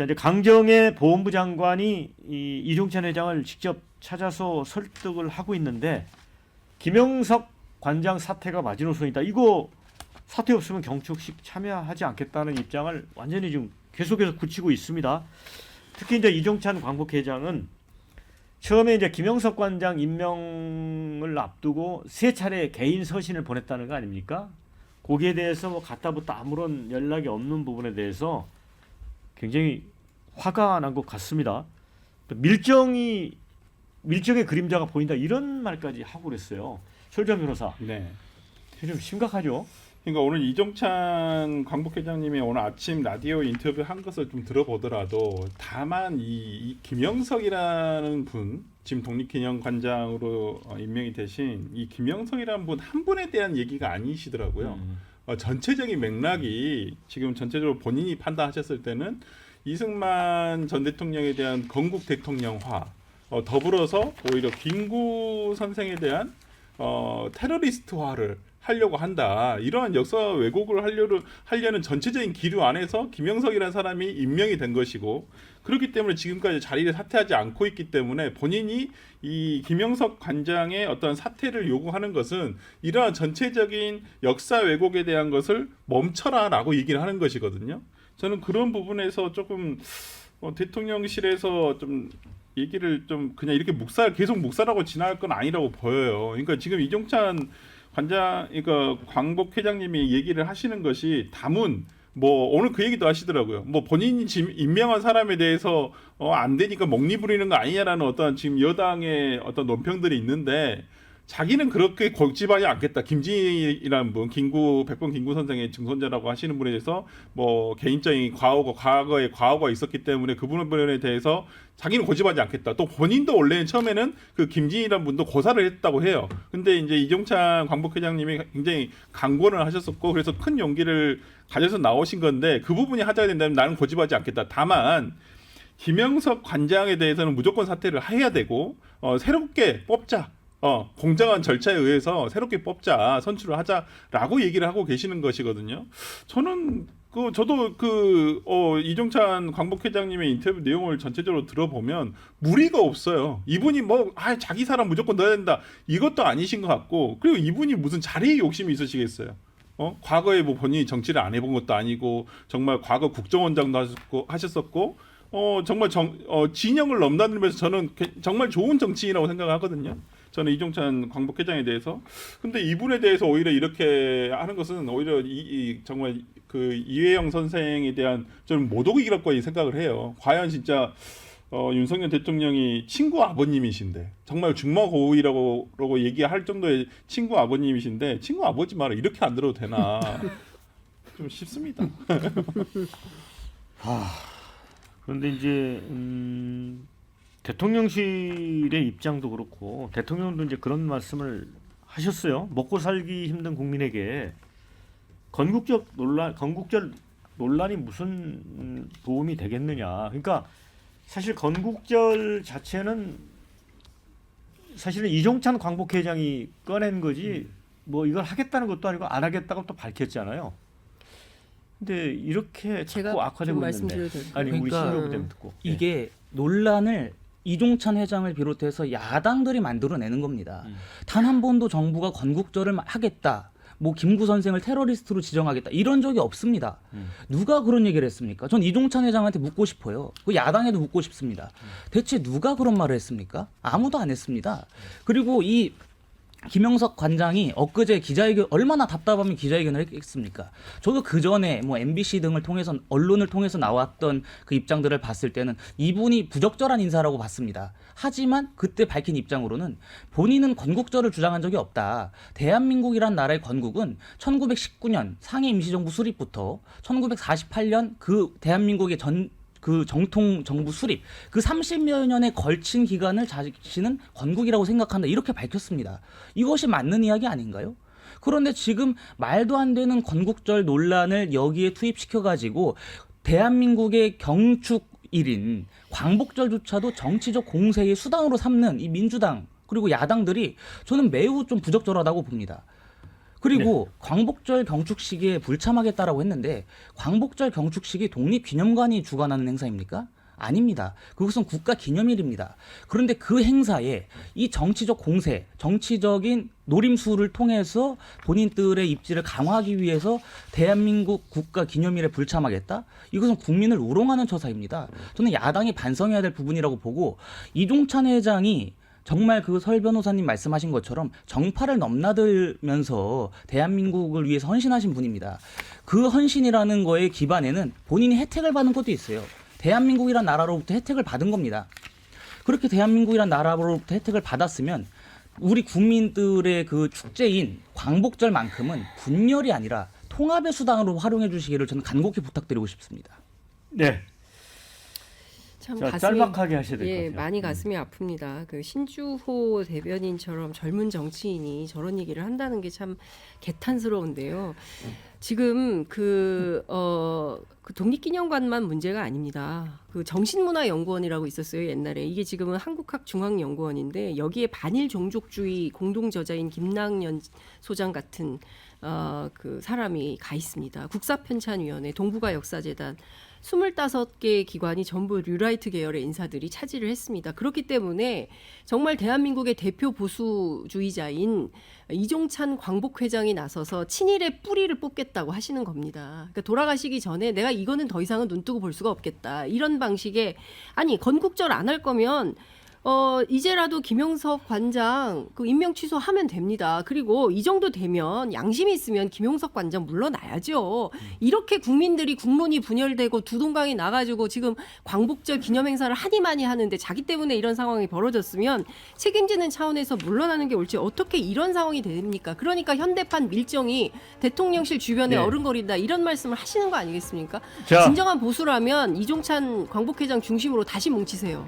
자, 이제 강정의 보훈부 장관이 이 이종찬 회장을 직접 찾아서 설득을 하고 있는데 김영석 관장 사퇴가 마지노선이다. 이거 사퇴 없으면 경축식 참여하지 않겠다는 입장을 완전히 지금 계속해서 굳히고 있습니다. 특히 이제 이종찬 광복회장은 처음에 이제 김영석 관장 임명을 앞두고 세 차례 개인 서신을 보냈다는 거 아닙니까? 거기에 대해서 뭐 갔다부터 아무런 연락이 없는 부분에 대해서 굉장히 화가 난 것 같습니다. 밀정의 그림자가 보인다 이런 말까지 하고 그랬어요. 설정 변호사. 네. 좀 심각하죠. 그러니까 오늘 이종찬 광복회장님이 오늘 아침 라디오 인터뷰 한 것을 좀 들어보더라도 다만 이 김영석이라는 분 지금 독립기념관장으로 임명이 되신 이 김영석이라는 분 한 분에 대한 얘기가 아니시더라고요. 전체적인 맥락이 지금 전체적으로 본인이 판단하셨을 때는 이승만 전 대통령에 대한 건국 대통령화 더불어서 오히려 김구 선생에 대한 테러리스트화를 하려고 한다. 이러한 역사 왜곡을 하려는 전체적인 기류 안에서 김영석이라는 사람이 임명이 된 것이고 그렇기 때문에 지금까지 자리를 사퇴하지 않고 있기 때문에 본인이 이 김영석 관장의 어떤 사퇴를 요구하는 것은 이러한 전체적인 역사 왜곡에 대한 것을 멈춰라라고 얘기를 하는 것이거든요. 저는 그런 부분에서 조금 대통령실에서 좀 얘기를 좀 그냥 이렇게 계속 묵살하고 지나갈 건 아니라고 보여요. 그러니까 지금 이종찬 그러니까 광복 회장님이 얘기를 하시는 것이 다문 뭐 오늘 그 얘기도 하시더라고요. 뭐 본인이 지금 임명한 사람에 대해서 안 되니까 먹니 부리는 거 아니냐라는 어떤 지금 여당의 어떤 논평들이 있는데 자기는 그렇게 고집하지 않겠다. 김진희라는 분, 백범 김구 선생의 증손자라고 하시는 분에 대해서 뭐 개인적인 과거에 과거가 있었기 때문에 그분에 대해서 자기는 고집하지 않겠다. 또 본인도 원래는 처음에는 그 김진희라는 분도 고사를 했다고 해요. 근데 이제 이종찬 광복회장님이 굉장히 강권을 하셨었고 그래서 큰 용기를 가져서 나오신 건데 그 부분이 하자가 된다면 나는 고집하지 않겠다. 다만 김영석 관장에 대해서는 무조건 사퇴를 해야 되고 새롭게 뽑자. 공정한 절차에 의해서 새롭게 뽑자, 선출을 하자라고 얘기를 하고 계시는 것이거든요. 저도 이종찬 광복회장님의 인터뷰 내용을 전체적으로 들어보면 무리가 없어요. 이분이 자기 사람 무조건 넣어야 된다. 이것도 아니신 것 같고, 그리고 이분이 무슨 자리에 욕심이 있으시겠어요. 과거에 뭐 본인이 정치를 안 해본 것도 아니고, 정말 과거 국정원장도 하셨었고, 정말 진영을 넘나들면서 저는 정말 좋은 정치인이라고 생각하거든요. 저는 이종찬 광복회장에 대해서. 근데 이분에 대해서 오히려 이렇게 하는 것은 오히려 정말 그 이회영 선생에 대한 저는 모독이라고 생각을 해요. 과연 진짜 윤석열 대통령이 친구 아버님이신데 정말 중마고우이라고 얘기할 정도의 친구 아버님이신데 친구 아버지 말을 이렇게 안 들어도 되나 좀 싶습니다. 그런데 이제 대통령실의 입장도 그렇고 대통령도 이제 그런 말씀을 하셨어요. 먹고 살기 힘든 국민에게 건국절 논란이 무슨 도움이 되겠느냐. 그러니까 사실 건국절 자체는 사실은 이종찬 광복회장이 꺼낸 거지 뭐 이걸 하겠다는 것도 아니고 안 하겠다고 또 밝혔잖아요. 근데 이렇게 자꾸 악화되고 있는데 아니 우리 신경부터 듣고 이게 논란을 이종찬 회장을 비롯해서 야당들이 만들어내는 겁니다. 단 한 번도 정부가 건국절을 하겠다. 뭐 김구 선생을 테러리스트로 지정하겠다. 이런 적이 없습니다. 누가 그런 얘기를 했습니까? 전 이종찬 회장한테 묻고 싶어요. 그 야당에도 묻고 싶습니다. 대체 누가 그런 말을 했습니까? 아무도 안 했습니다. 그리고 이 김영석 관장이 엊그제 기자회견 얼마나 답답하면 기자회견을 했겠습니까? 저도 그 전에 뭐 MBC 등을 통해서 언론을 통해서 나왔던 그 입장들을 봤을 때는 이분이 부적절한 인사라고 봤습니다. 하지만 그때 밝힌 입장으로는 본인은 건국절을 주장한 적이 없다. 대한민국이란 나라의 건국은 1919년 상해 임시정부 수립부터 1948년 그 대한민국의 그 정통 정부 수립 그 30여 년에 걸친 기간을 자신은 건국이라고 생각한다 이렇게 밝혔습니다. 이것이 맞는 이야기 아닌가요? 그런데 지금 말도 안 되는 건국절 논란을 여기에 투입시켜가지고 대한민국의 경축일인 광복절조차도 정치적 공세의 수단으로 삼는 이 민주당 그리고 야당들이 저는 매우 좀 부적절하다고 봅니다. 그리고 광복절 경축식에 불참하겠다라고 했는데 광복절 경축식이 독립기념관이 주관하는 행사입니까? 아닙니다. 그것은 국가기념일입니다. 그런데 그 행사에 이 정치적 공세, 정치적인 노림수를 통해서 본인들의 입지를 강화하기 위해서 대한민국 국가기념일에 불참하겠다? 이것은 국민을 우롱하는 처사입니다. 저는 야당이 반성해야 될 부분이라고 보고 이종찬 회장이 정말 그 설 변호사님 말씀하신 것처럼 정파를 넘나들면서 대한민국을 위해서 헌신하신 분입니다. 그 헌신이라는 거에 기반에는 본인이 혜택을 받은 것도 있어요. 대한민국이란 나라로부터 혜택을 받은 겁니다. 그렇게 대한민국이란 나라로부터 혜택을 받았으면 우리 국민들의 그 축제인 광복절만큼은 분열이 아니라 통합의 수단으로 활용해 주시기를 저는 간곡히 부탁드리고 싶습니다. 네. 참 자, 가슴이 짤막하게 하셔야 될 것 예, 같아요. 많이 가슴이 아픕니다. 그 신주호 대변인처럼 젊은 정치인이 저런 얘기를 한다는 게 참 개탄스러운데요. 지금 그 독립기념관만 문제가 아닙니다. 그 정신문화연구원이라고 있었어요 옛날에. 이게 지금은 한국학중앙연구원인데 여기에 반일 종족주의 공동저자인 김낭연 소장 같은 그 사람이 가 있습니다. 국사편찬위원회, 동북아 역사재단 25개 기관이 전부 류라이트 계열의 인사들이 차지를 했습니다. 그렇기 때문에 정말 대한민국의 대표 보수주의자인 이종찬 광복회장이 나서서 친일의 뿌리를 뽑겠다고 하시는 겁니다. 그러니까 돌아가시기 전에 내가 이거는 더 이상은 눈 뜨고 볼 수가 없겠다. 이런 방식의 아니 건국절 안 할 거면 이제라도 김용석 관장 그 임명 취소하면 됩니다. 그리고 이 정도 되면 양심이 있으면 김용석 관장 물러나야죠. 이렇게 국민들이 국론이 분열되고 두동강이 나가지고 지금 광복절 기념행사를 하니 많이 하는데 자기 때문에 이런 상황이 벌어졌으면 책임지는 차원에서 물러나는 게 옳지 어떻게 이런 상황이 됩니까? 그러니까 현대판 밀정이 대통령실 주변에 네. 어른거린다 이런 말씀을 하시는 거 아니겠습니까? 자. 진정한 보수라면 이종찬 광복회장 중심으로 다시 뭉치세요.